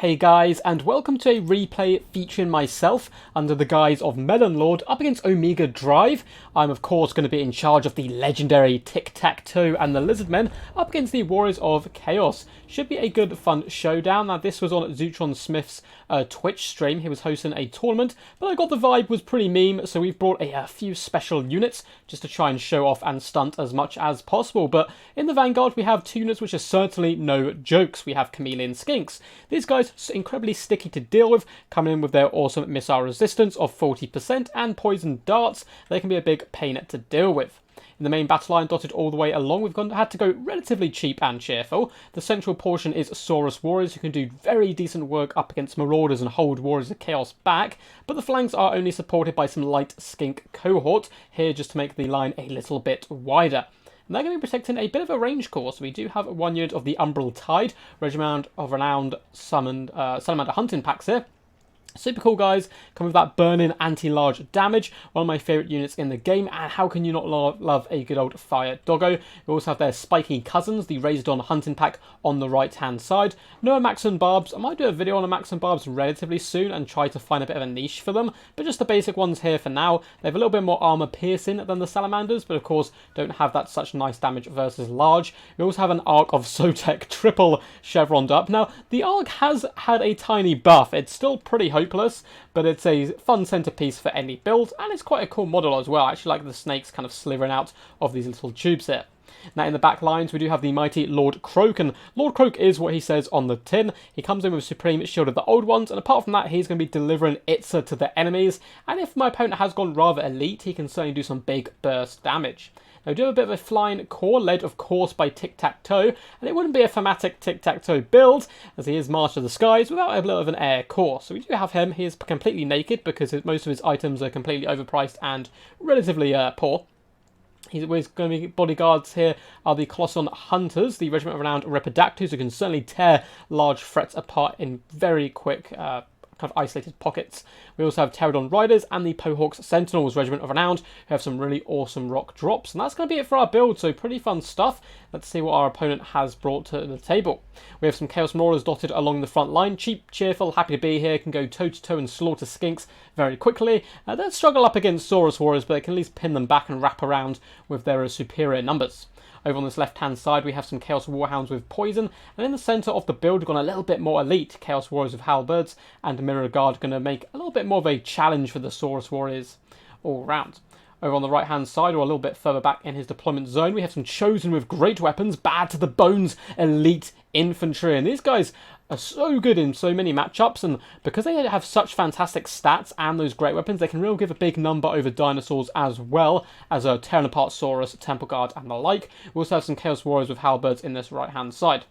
Hey guys, and welcome to a replay featuring myself under the guise of Melon Lord up against Omega Drive. I'm of course going to be in charge of the legendary Tic-Tac-Toe and the Lizardmen up against the Warriors of Chaos. Should be a good fun showdown. Now this was on Zootron Smith's Twitch stream. He was hosting a tournament, but I got the vibe was pretty meme, so we've brought a few special units just to try and show off and stunt as much as possible. But in the Vanguard we have two units which are certainly no jokes. We have Chameleon Skinks. These guys incredibly sticky to deal with, coming in with their awesome missile resistance of 40% and poison darts. They can be a big pain to deal with. In the main battle line, dotted all the way along, we've had to go relatively cheap and cheerful. The central portion is Saurus Warriors, who can do very decent work up against Marauders and hold Warriors of Chaos back, but the flanks are only supported by some light skink cohort, here just to make the line a little bit wider. And they're going to be protecting a bit of a range course. We do have one unit of the Umbral Tide, regiment of renowned salamander hunting packs here. Super cool guys, come with that burning anti-large damage, one of my favourite units in the game, and how can you not love a good old fire doggo. We also have their spiky cousins, the Razordon hunting pack on the right hand side. No Maxon Barbs. I might do a video on Maxon Barbs relatively soon and try to find a bit of a niche for them, but just the basic ones here for now. They have a little bit more armour piercing than the salamanders, but of course don't have that such nice damage versus large. We also have an Arc of Sotek triple chevroned up. Now the Arc has had a tiny buff, it's still pretty hopeless, but it's a fun centerpiece for any build, and it's quite a cool model as well. I actually like the snakes kind of slithering out of these little tubes here. Now in the back lines we do have the mighty Lord Croak, and Lord Croak is what he says on the tin. He comes in with Supreme Shield of the Old Ones, and apart from that he's going to be delivering Itza to the enemies, and if my opponent has gone rather elite he can certainly do some big burst damage. Now we do have a bit of a flying core, led of course by Tic-Tac-Toe, and it wouldn't be a thematic Tic-Tac-Toe build, as he is Master of the Skies, without a little of an air core. So we do have him. He is completely naked because most of his items are completely overpriced and relatively poor. He's going to be bodyguards here are the Colosson Hunters, the regiment of renowned Repidactors, who can certainly tear large threats apart in very quick kind of isolated pockets. We also have Pterodon Riders and the Pohawks Sentinels, regiment of renowned, who have some really awesome rock drops. And that's going to be it for our build, so pretty fun stuff. Let's see what our opponent has brought to the table. We have some Chaos Marauders dotted along the front line. Cheap, cheerful, happy to be here, can go toe-to-toe and slaughter skinks very quickly. They'll struggle up against Saurus Warriors, but they can at least pin them back and wrap around with their superior numbers. Over on this left-hand side, we have some Chaos Warhounds with poison, and in the centre of the build, we've gone a little bit more elite. Chaos Warriors with halberds, and Mirror Guard going to make a little bit more of a challenge for the Saurus Warriors all round. Over on the right-hand side, or a little bit further back in his deployment zone, we have some Chosen with great weapons, bad to the bones, elite infantry, and these guys are so good in so many matchups, and because they have such fantastic stats and those great weapons, they can really give a big number over dinosaurs as well as tearing apart Saurus, Temple Guard, and the like. We also have some Chaos Warriors with halberds in this right-hand side.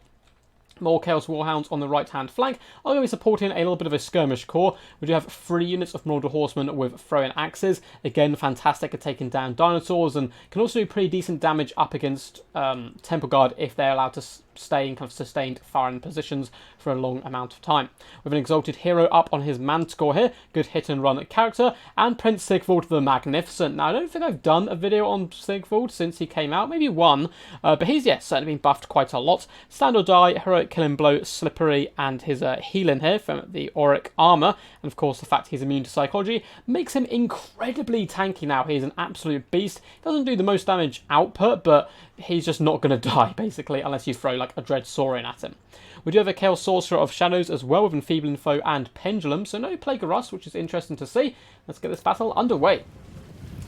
More Chaos Warhounds on the right-hand flank. I'm going to be supporting a little bit of a skirmish core. We do have 3 units of Marauder Horsemen with throwing axes. Again, fantastic at taking down dinosaurs, and can also do pretty decent damage up against Temple Guard if they're allowed to stay in kind of sustained firing positions for a long amount of time. With an Exalted Hero up on his Manticore here, good hit and run character, and Prince Sigvald the Magnificent. Now I don't think I've done a video on Sigvald since he came out, maybe one, but he's certainly been buffed quite a lot. Stand or Die, Heroic Killing Blow, Slippery, and his healing here from the Auric Armour, and of course the fact he's immune to psychology makes him incredibly tanky now. He's an absolute beast. He doesn't do the most damage output, but he's just not going to die basically unless you throw like a Dread Saurian at him. We do have a Chaos Sorcerer of Shadows as well with Enfeebling Foe and Pendulum, so no Plague of Rust, which is interesting to see. Let's get this battle underway.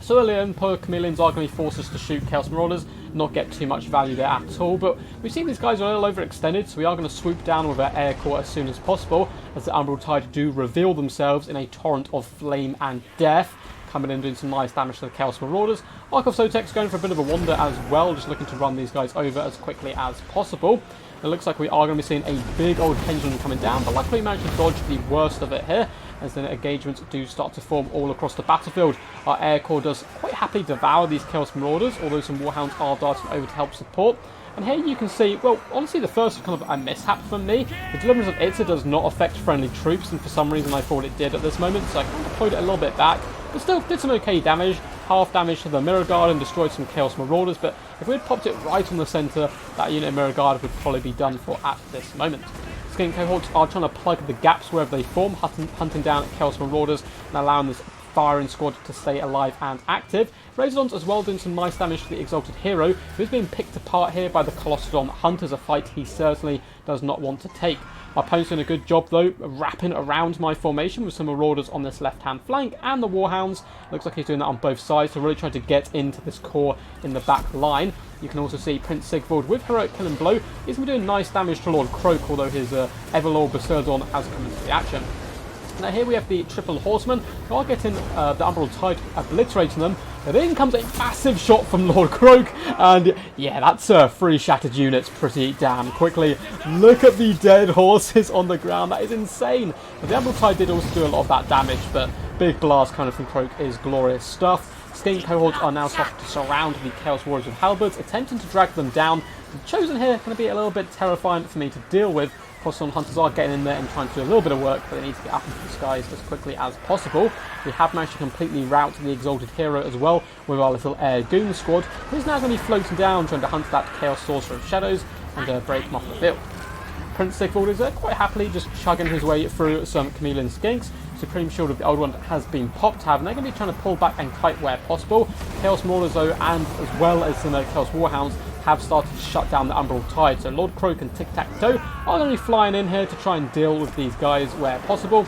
So early on, poor Chameleons are going to be forced us to shoot Chaos Marauders, not get too much value there at all, but we've seen these guys are a little overextended, so we are going to swoop down with our air core as soon as possible, as the Umbral Tide do reveal themselves in a torrent of flame and death, coming in doing some nice damage to the Chaos Marauders. Arc of Sotek's going for a bit of a wander as well, just looking to run these guys over as quickly as possible. It looks like we are going to be seeing a big old pendulum coming down, but luckily we managed to dodge the worst of it here, as the engagements do start to form all across the battlefield. Our air core does quite happily devour these Chaos Marauders, although some Warhounds are darting over to help support. And here you can see, well, honestly the first was kind of a mishap from me. The Deliverance of Itza does not affect friendly troops, and for some reason I thought it did at this moment, so I kind of deployed it a little bit back, but still did some okay damage. Half damage to the Mirror Guard and destroyed some Chaos Marauders, but if we had popped it right on the centre, that unit of Mirror Guard would probably be done for at this moment. Skink cohorts are trying to plug the gaps wherever they form, hunting down Chaos Marauders and allowing this firing squad to stay alive and active. Razordons as well doing some nice damage to the Exalted Hero, who's being picked apart here by the Colossodon Hunters, a fight he certainly does not want to take. My opponent's doing a good job though, wrapping around my formation with some Marauders on this left-hand flank, and the Warhounds. Looks like he's doing that on both sides, so really trying to get into this core in the back line. You can also see Prince Sigvald with Heroic Killing Blow. He's going to be doing nice damage to Lord Croak, although his Everlord Berserkdon has come into the action. Now here we have the Triple Horsemen, who are getting the Umbral Tide obliterating them, but in comes a massive shot from Lord Croak, and yeah, that's 3 shattered units pretty damn quickly. Look at the dead horses on the ground, that is insane. But the Umbral Tide did also do a lot of that damage, but big blast kind of from Croak is glorious stuff. Skink cohorts are now starting to surround the Chaos Warriors with halberds, attempting to drag them down. The Chosen here going to be a little bit terrifying for me to deal with. Colossodon Hunters are getting in there and trying to do a little bit of work, but they need to get up into the skies as quickly as possible. We have managed to completely rout the Exalted Hero as well with our little Air Goon squad, who's now going to be floating down trying to hunt that Chaos Sorcerer of Shadows and break him off the field. Prince Sigvald is quite happily just chugging his way through some Chameleon Skinks. Supreme Shield of the Old One has been popped, and they're going to be trying to pull back and kite where possible. Chaos Marauders though, and as well as some Chaos Warhounds, have started to shut down the Umbral Tide. So Lord Croak and Tic Tac Toe are going to be flying in here to try and deal with these guys where possible.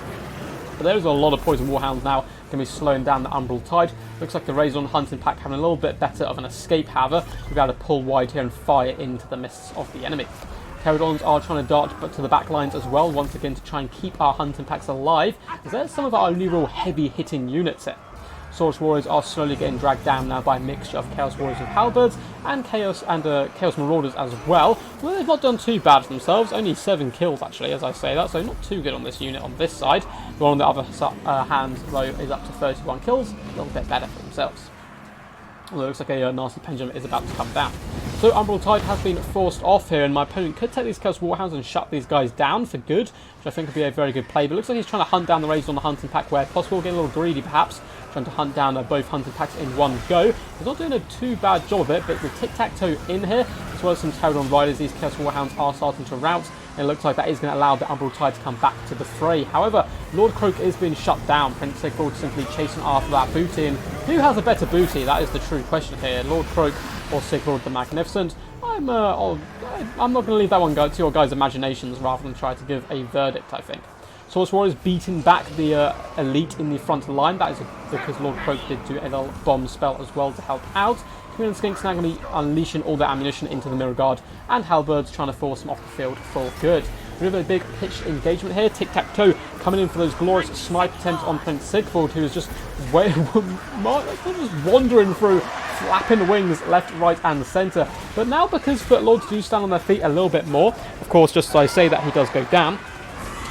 But there's a lot of Poison Warhounds now going to be slowing down the Umbral Tide. Looks like the Razordon Hunting Pack having a little bit better of an escape, however. We've got to pull wide here and fire into the mists of the enemy. Pterodons are trying to dart but to the back lines as well, once again to try and keep our hunting packs alive, as there's some of our only real heavy hitting units here. Saurus Warriors are slowly getting dragged down now by a mixture of Chaos Warriors with halberds and Chaos Marauders as well. Well, they've not done too bad for themselves, only 7 kills actually as I say that, so not too good on this unit on this side. The one on the other hand though is up to 31 kills, a little bit better for themselves. Although it looks like a nasty pendulum is about to come down. So Umbral Tide has been forced off here, and my opponent could take these Chaos Warhounds and shut these guys down for good, which I think would be a very good play. But it looks like he's trying to hunt down the Razors on the hunting pack where possible, getting a little greedy perhaps, trying to hunt down both hunting packs in one go. He's not doing a too bad job of it, but with Tic-Tac-Toe in here, as well as some Pterodon Riders, these Chaos Warhounds are starting to rout. And it looks like that is going to allow the Umbral Tide to come back to the fray. However, Lord Croak is being shut down. Prince Sigvald simply chasing after that booty. And who has a better booty? That is the true question here. Lord Croak or Sigvald the Magnificent? I'm not going to leave that one to your guys' imaginations rather than try to give a verdict, I think. Saurus Warriors beating back the elite in the front line. That is because Lord Croak did do a little bomb spell as well to help out. Chameleon Skinks now going to be unleashing all their ammunition into the Mirror Guard, and halberds trying to force them off the field for good. We have a big pitched engagement here. Tic-Tac-Toe coming in for those glorious snipe attempts on Prince Sigvald, who is just wandering through, flapping the wings left, right and centre. But now because Footlords do stand on their feet a little bit more, of course just as I say that he does go down,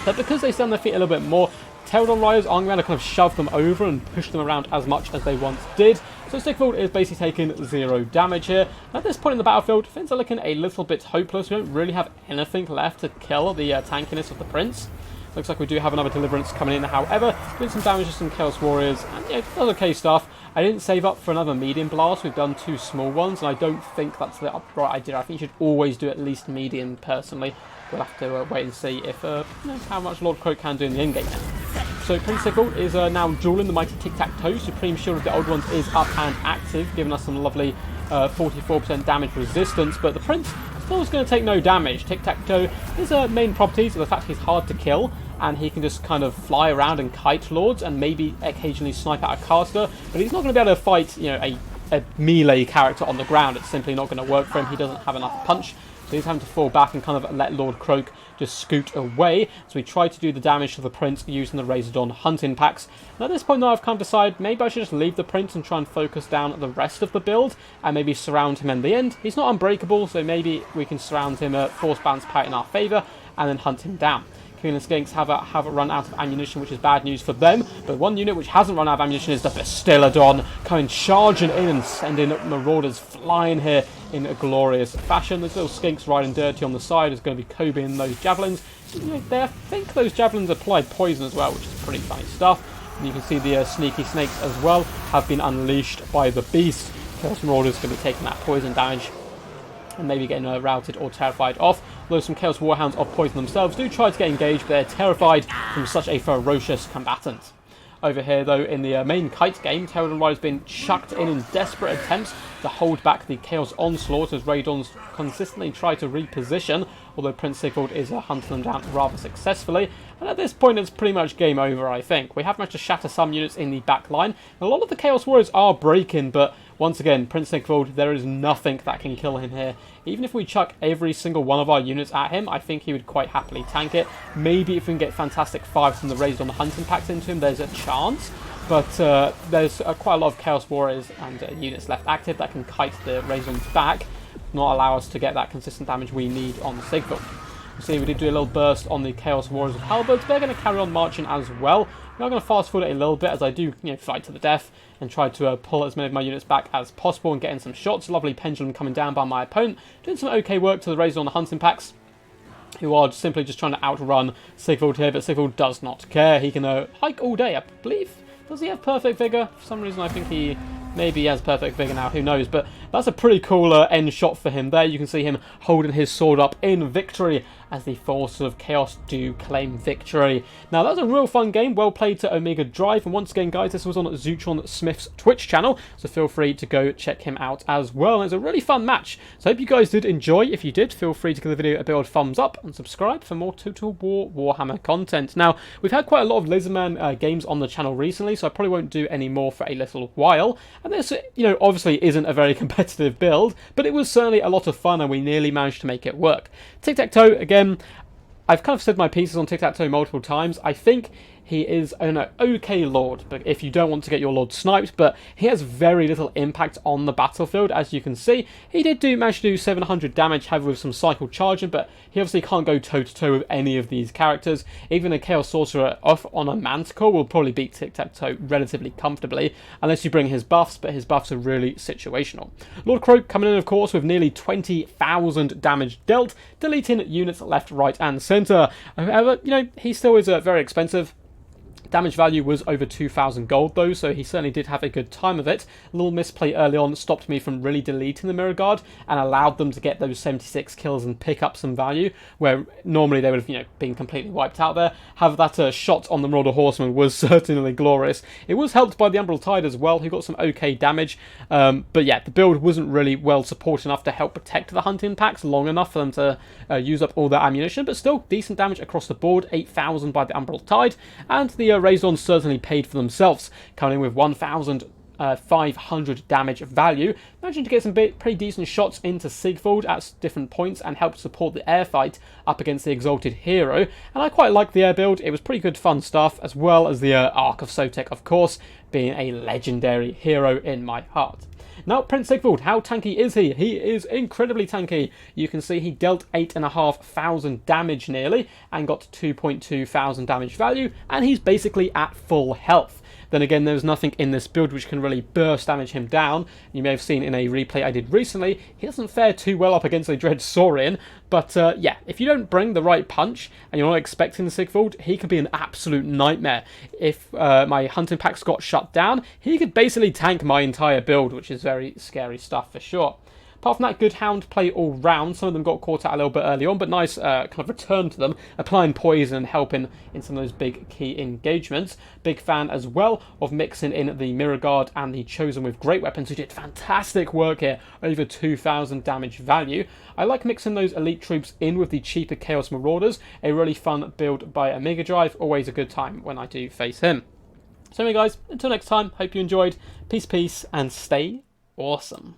but because they stand on their feet a little bit more, Pterodon Riders aren't going to kind of shove them over and push them around as much as they once did. So Sigvald is basically taking 0 damage here. At this point in the battlefield, things are looking a little bit hopeless. We don't really have anything left to kill the tankiness of the Prince. Looks like we do have another Deliverance coming in, however, doing some damage to some Chaos Warriors, and yeah, does okay stuff. I didn't save up for another medium blast. We've done 2 small ones, and I don't think that's the right idea. I think you should always do at least medium, personally. We'll have to wait and see if how much Lord Croak can do in the endgame now. So Prince Sigvald is now dueling the mighty Tic-Tac-Toe. Supreme Shield of the Old Ones is up and active, giving us some lovely 44% damage resistance, but the Prince still is going to take no damage. Tic-Tac-Toe, his main properties are the fact he's hard to kill, and he can just kind of fly around and kite lords and maybe occasionally snipe out a caster, but he's not going to be able to fight, you know, a melee character on the ground. It's simply not going to work for him. He doesn't have enough punch, so he's having to fall back and kind of let Lord Croak just scoot away. So we try to do the damage to the Prince using the Razordon hunting packs. And at this point now I've kind of decided maybe I should just leave the Prince and try and focus down the rest of the build and maybe surround him in the end. He's not unbreakable, so maybe we can surround him, force balance power in our favour, and then hunt him down. Chameleon Skinks have run out of ammunition, which is bad news for them, but one unit which hasn't run out of ammunition is the Bastillodon, coming charging in and sending Marauders flying here in a glorious fashion. This little Skinks riding dirty on the side is going to be Kobeing those javelins. You know, I think those javelins apply poison as well, which is pretty funny stuff. And you can see the sneaky snakes as well have been unleashed by the beast. Chaos Marauders going to be taking that poison damage. and maybe getting routed or terrified off. Although some Chaos Warhounds of Poison themselves do try to get engaged, but they're terrified from such a ferocious combatant. Over here, though, in the main kite game, Terran Rider's been chucked in desperate attempts to hold back the Chaos Onslaught as Raidons consistently try to reposition, although Prince Sigvald is hunting them down rather successfully. And at this point, it's pretty much game over, I think. We have managed to shatter some units in the back line. A lot of the Chaos Warriors are breaking, but once again, Prince Sigvald, there is nothing that can kill him here. Even if we chuck every single one of our units at him, I think he would quite happily tank it. Maybe if we can get fantastic fives from the Raised on the Hunting Packs into him, there's a chance. But there's quite a lot of Chaos Warriors and units left active that can kite the Raisons back, not allow us to get that consistent damage we need on Sigvald. See, we did do a little burst on the Chaos Warriors with Halberds, but they're going to carry on marching as well. I'm going to fast forward it a little bit as I do, fight to the death and try to pull as many of my units back as possible and get in some shots. Lovely pendulum coming down by my opponent, doing some okay work to the Razor on the Hunting Packs, who are simply just trying to outrun Sigvald here, but Sigvald does not care. He can hike all day, I believe. Does he have perfect vigor? For some reason I think he maybe has perfect vigor now, who knows, but that's a pretty cool end shot for him there. You can see him holding his sword up in victory as the forces of chaos do claim victory. Now, that was a real fun game, well played to Omega Drive, and once again, guys, this was on Zootron Smith's Twitch channel, so feel free to go check him out as well. It's a really fun match, so I hope you guys did enjoy. If you did, feel free to give the video a big old thumbs up and subscribe for more Total War Warhammer content. Now, we've had quite a lot of Lizardmen games on the channel recently, so I probably won't do any more for a little while, and this, obviously isn't a very competitive build, but it was certainly a lot of fun, and we nearly managed to make it work. Tic-tac-toe, again, I've kind of said my pieces on Tic-Tac-Toe multiple times. I think he is an okay Lord, but if you don't want to get your Lord sniped, but he has very little impact on the battlefield, as you can see. He did manage to do 700 damage, however, with some cycle charging, but he obviously can't go toe-to-toe with any of these characters. Even a Chaos Sorcerer off on a Manticore will probably beat Tic-Tac-Toe relatively comfortably, unless you bring his buffs, but his buffs are really situational. Lord Croak coming in, of course, with nearly 20,000 damage dealt, deleting units left, right, and centre. However, he still is very expensive. Damage value was over 2,000 gold though, so he certainly did have a good time of it. A little misplay early on stopped me from really deleting the Mirror Guard and allowed them to get those 76 kills and pick up some value, where normally they would have, been completely wiped out there. However, that shot on the Marauder Horseman was certainly glorious. It was helped by the Umbral Tide as well, who got some okay damage. But yeah, the build wasn't really well supported enough to help protect the hunting packs long enough for them to use up all their ammunition, but still decent damage across the board, 8,000 by the Umbral Tide, and the Razons certainly paid for themselves, coming in with 1,500 damage value, managing to get some pretty decent shots into Sigvald at different points and help support the air fight up against the Exalted Hero. And I quite liked the air build. It was pretty good fun stuff, as well as the Ark of Sotek, of course, being a legendary hero in my heart. Now, Prince Sigvald, how tanky is he? He is incredibly tanky. You can see he dealt 8,500 damage nearly and got 2,200 damage value, and he's basically at full health. Then again, there's nothing in this build which can really burst damage him down. You may have seen in a replay I did recently, he doesn't fare too well up against a Dread Saurian, but yeah, if you don't bring the right punch and you're not expecting Sigvald, he could be an absolute nightmare. If my hunting packs got shut down, he could basically tank my entire build, which is very scary stuff for sure. Apart from that, good hound play all round. Some of them got caught out a little bit early on, but nice kind of return to them, applying poison and helping in some of those big key engagements. Big fan as well of mixing in the Mirror Guard and the Chosen with great weapons, who did fantastic work here, over 2,000 damage value. I like mixing those elite troops in with the cheaper Chaos Marauders. A really fun build by Omega Drive, always a good time when I do face him. So anyway guys, until next time, hope you enjoyed. Peace, and stay awesome.